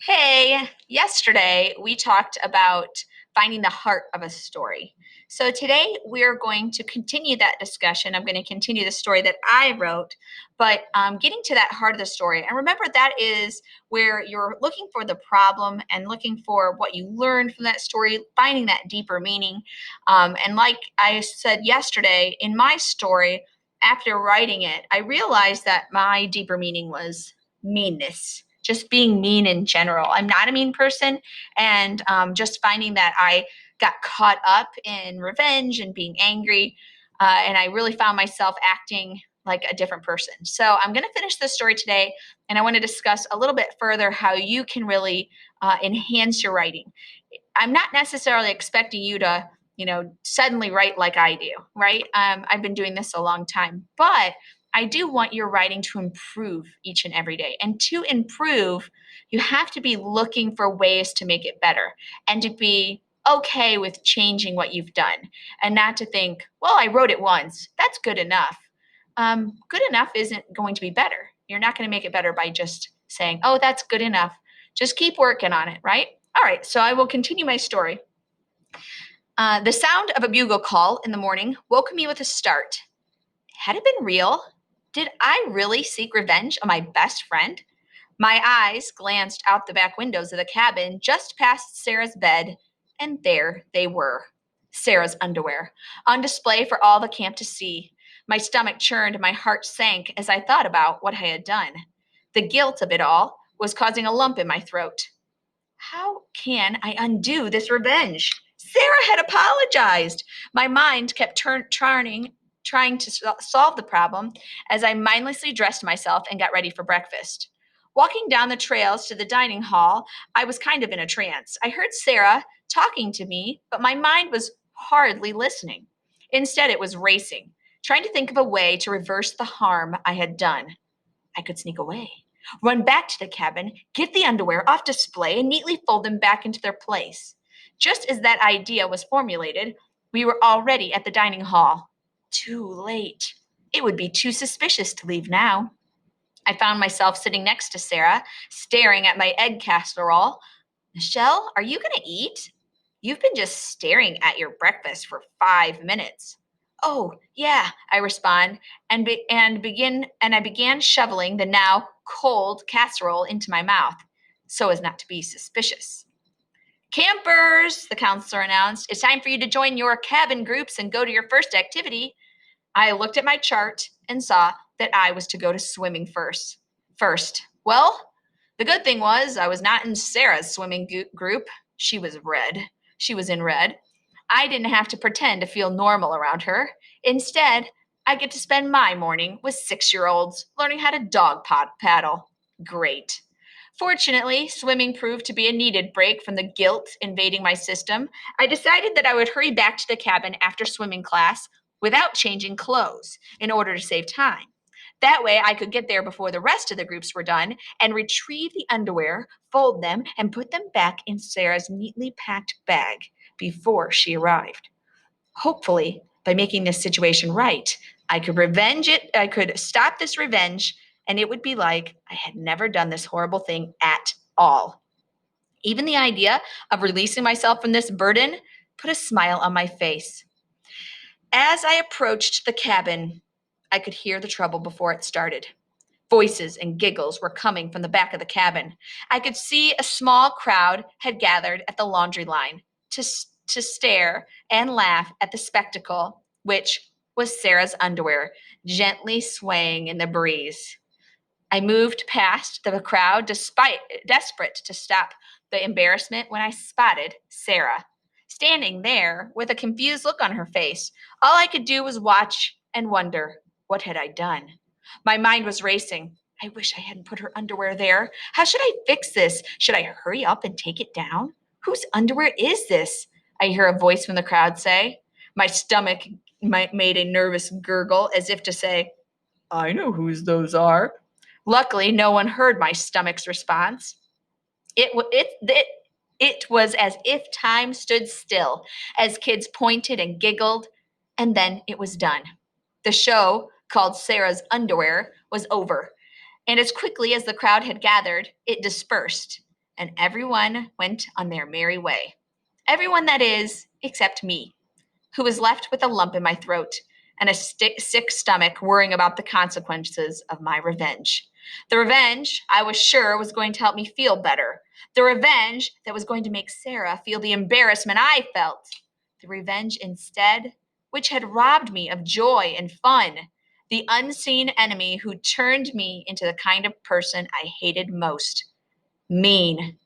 Hey, yesterday we talked about finding the heart of a story. So today we're going to continue that discussion. I'm going to continue the story that I wrote, but getting to that heart of the story. And remember, that is where you're looking for the problem and looking for what you learned from that story, finding that deeper meaning. And like I said yesterday, in my story, after writing it, I realized that my deeper meaning was meanness, just being mean in general. I'm not a mean person, and just finding that I got caught up in revenge and being angry, and I really found myself acting like a different person. So I'm going to finish this story today, and I want to discuss a little bit further how you can really enhance your writing. I'm not necessarily expecting you to, suddenly write like I do, right? I've been doing this a long time, but I do want your writing to improve each and every day. And to improve, you have to be looking for ways to make it better and to be okay with changing what you've done and not to think, well, I wrote it once. That's good enough. Good enough isn't going to be better. You're not going to make it better by just saying, oh, that's good enough. Just keep working on it, right? All right, so I will continue my story. The sound of a bugle call in the morning woke me with a start. Had it been real? Did I really seek revenge on my best friend? My eyes glanced out the back windows of the cabin just past Sarah's bed, and there they were. Sarah's underwear, on display for all the camp to see. My stomach churned and my heart sank as I thought about what I had done. The guilt of it all was causing a lump in my throat. How can I undo this revenge? Sarah had apologized. My mind kept trying to solve the problem as I mindlessly dressed myself and got ready for breakfast. Walking down the trails to the dining hall, I was kind of in a trance. I heard Sarah talking to me, but my mind was hardly listening. Instead, it was racing, trying to think of a way to reverse the harm I had done. I could sneak away, run back to the cabin, get the underwear off display, and neatly fold them back into their place. Just as that idea was formulated, we were already at the dining hall. Too late. It would be too suspicious to leave now. I found myself sitting next to Sarah, staring at my egg casserole. Michelle, are you going to eat? You've been just staring at your breakfast for 5 minutes. Oh, yeah, I respond and I began shoveling the now cold casserole into my mouth so as not to be suspicious. Campers, the counselor announced, it's time for you to join your cabin groups and go to your first activity. I looked at my chart and saw that I was to go to swimming first. Well, the good thing was I was not in Sarah's swimming group. She was red. She was in red. I didn't have to pretend to feel normal around her. Instead, I get to spend my morning with 6-year-olds learning how to paddle. Great. Fortunately, swimming proved to be a needed break from the guilt invading my system. I decided that I would hurry back to the cabin after swimming class without changing clothes in order to save time. That way, I could get there before the rest of the groups were done and retrieve the underwear, fold them, and put them back in Sarah's neatly packed bag before she arrived. Hopefully, by making this situation right, I could stop this revenge, and it would be like I had never done this horrible thing at all. Even the idea of releasing myself from this burden put a smile on my face. As I approached the cabin, I could hear the trouble before it started. Voices and giggles were coming from the back of the cabin. I could see a small crowd had gathered at the laundry line to stare and laugh at the spectacle, which was Sarah's underwear gently swaying in the breeze. I moved past the crowd, despite desperate to stop the embarrassment, when I spotted Sarah standing there with a confused look on her face. All I could do was watch and wonder, what had I done? My mind was racing. I wish I hadn't put her underwear there. How should I fix this? Should I hurry up and take it down? Whose underwear is this? I hear a voice from the crowd say. My stomach made a nervous gurgle as if to say, I know whose those are. Luckily, no one heard my stomach's response. It was as if time stood still as kids pointed and giggled, and then it was done. The show, called Sarah's Underwear, was over, and as quickly as the crowd had gathered, it dispersed. and everyone went on their merry way. Everyone, that is, except me, who was left with a lump in my throat and a sick stomach, worrying about the consequences of my revenge. The revenge, I was sure, was going to help me feel better. The revenge that was going to make Sarah feel the embarrassment I felt. The revenge instead, which had robbed me of joy and fun. The unseen enemy who turned me into the kind of person I hated most. Mean.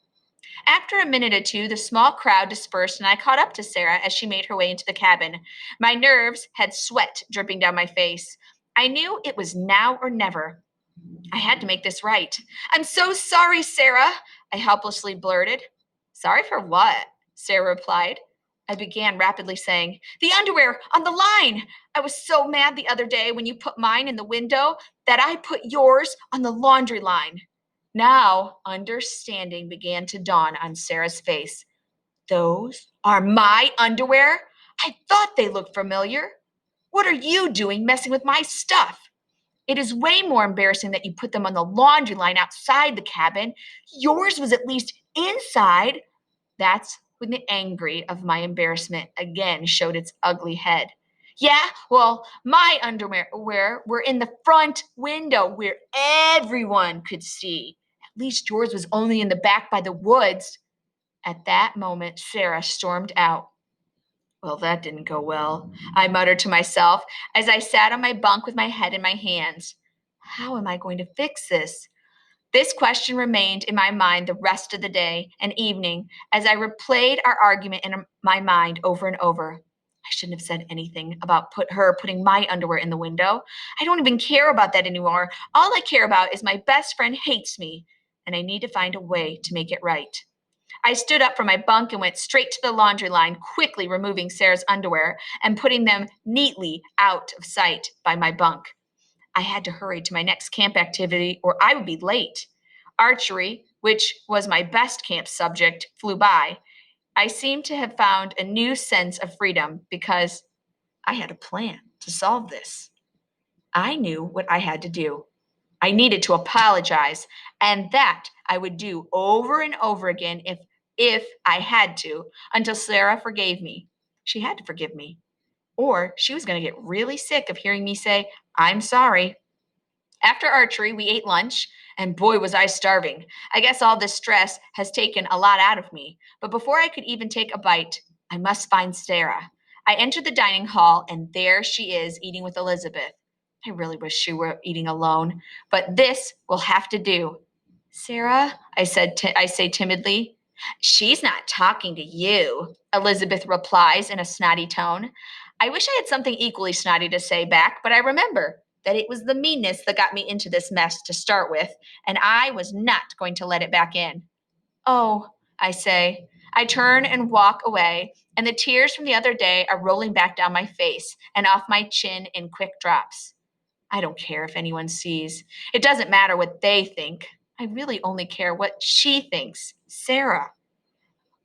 After a minute or two, the small crowd dispersed, and I caught up to Sarah as she made her way into the cabin. My nerves had sweat dripping down my face. I knew it was now or never. I had to make this right. I'm so sorry, Sarah, I helplessly blurted. Sorry for what? Sarah replied. I began rapidly saying, the underwear on the line. I was so mad the other day when you put mine in the window that I put yours on the laundry line. Now, understanding began to dawn on Sarah's face. Those are my underwear? I thought they looked familiar. What are you doing messing with my stuff? It is way more embarrassing that you put them on the laundry line outside the cabin. Yours was at least inside. That's when the angry of my embarrassment again showed its ugly head. Yeah, well, my underwear were in the front window where everyone could see. At least yours was only in the back by the woods. At that moment, Sarah stormed out. Well, that didn't go well, I muttered to myself as I sat on my bunk with my head in my hands. How am I going to fix this? This question remained in my mind the rest of the day and evening as I replayed our argument in my mind over and over. I shouldn't have said anything about her putting my underwear in the window. I don't even care about that anymore. All I care about is my best friend hates me, and I need to find a way to make it right. I stood up from my bunk and went straight to the laundry line, quickly removing Sarah's underwear and putting them neatly out of sight by my bunk. I had to hurry to my next camp activity or I would be late. Archery, which was my best camp subject, flew by. I seemed to have found a new sense of freedom because I had a plan to solve this. I knew what I had to do. I needed to apologize, and that I would do over and over again if I had to, until Sarah forgave me. She had to forgive me, or she was going to get really sick of hearing me say, I'm sorry. After archery, we ate lunch, and boy, was I starving. I guess all this stress has taken a lot out of me. But before I could even take a bite, I must find Sarah. I entered the dining hall, and there she is eating with Elizabeth. I really wish she were eating alone, but this will have to do. Sarah, I say timidly. She's not talking to you, Elizabeth replies in a snotty tone. I wish I had something equally snotty to say back, but I remember that it was the meanness that got me into this mess to start with, and I was not going to let it back in. Oh, I say. I turn and walk away, and the tears from the other day are rolling back down my face and off my chin in quick drops. I don't care if anyone sees. It doesn't matter what they think. I really only care what she thinks, Sarah.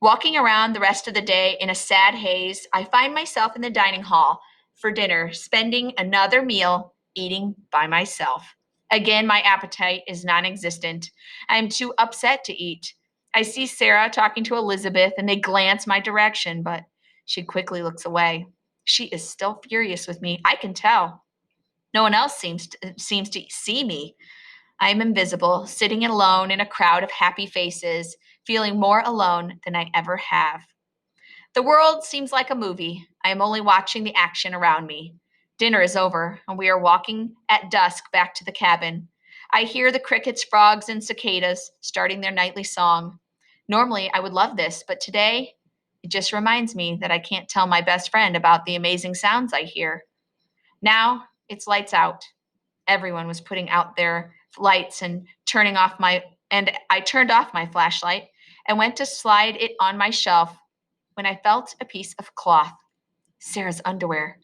Walking around the rest of the day in a sad haze, I find myself in the dining hall for dinner, spending another meal eating by myself. Again, my appetite is non existent. I am too upset to eat. I see Sarah talking to Elizabeth and they glance my direction, but she quickly looks away. She is still furious with me. I can tell. No one else seems to see me. I am invisible, sitting alone in a crowd of happy faces, feeling more alone than I ever have. The world seems like a movie. I am only watching the action around me. Dinner is over, and we are walking at dusk back to the cabin. I hear the crickets, frogs, and cicadas starting their nightly song. Normally, I would love this, but today, it just reminds me that I can't tell my best friend about the amazing sounds I hear. Now, it's lights out. Everyone was putting out their lights and I turned off my flashlight and went to slide it on my shelf when I felt a piece of cloth, Sarah's underwear.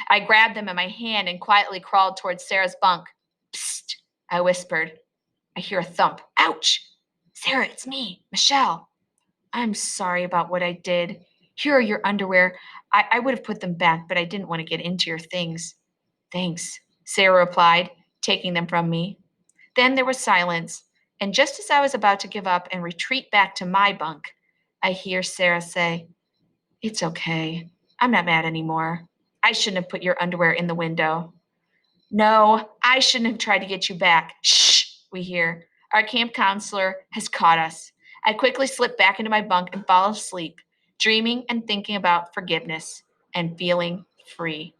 I grabbed them in my hand and quietly crawled towards Sarah's bunk. Psst, I whispered. I hear a thump. Ouch! Sarah, it's me, Michelle. I'm sorry about what I did. Here are your underwear. I would have put them back, but I didn't want to get into your things. Thanks, Sarah replied, taking them from me. Then there was silence, And just as I was about to give up and retreat back to my bunk, I hear Sarah say, "It's okay. I'm not mad anymore. I shouldn't have put your underwear in the window." "No, I shouldn't have tried to get you back." "Shh," we hear. Our camp counselor has caught us. I quickly slip back into my bunk and fall asleep, dreaming and thinking about forgiveness and feeling free.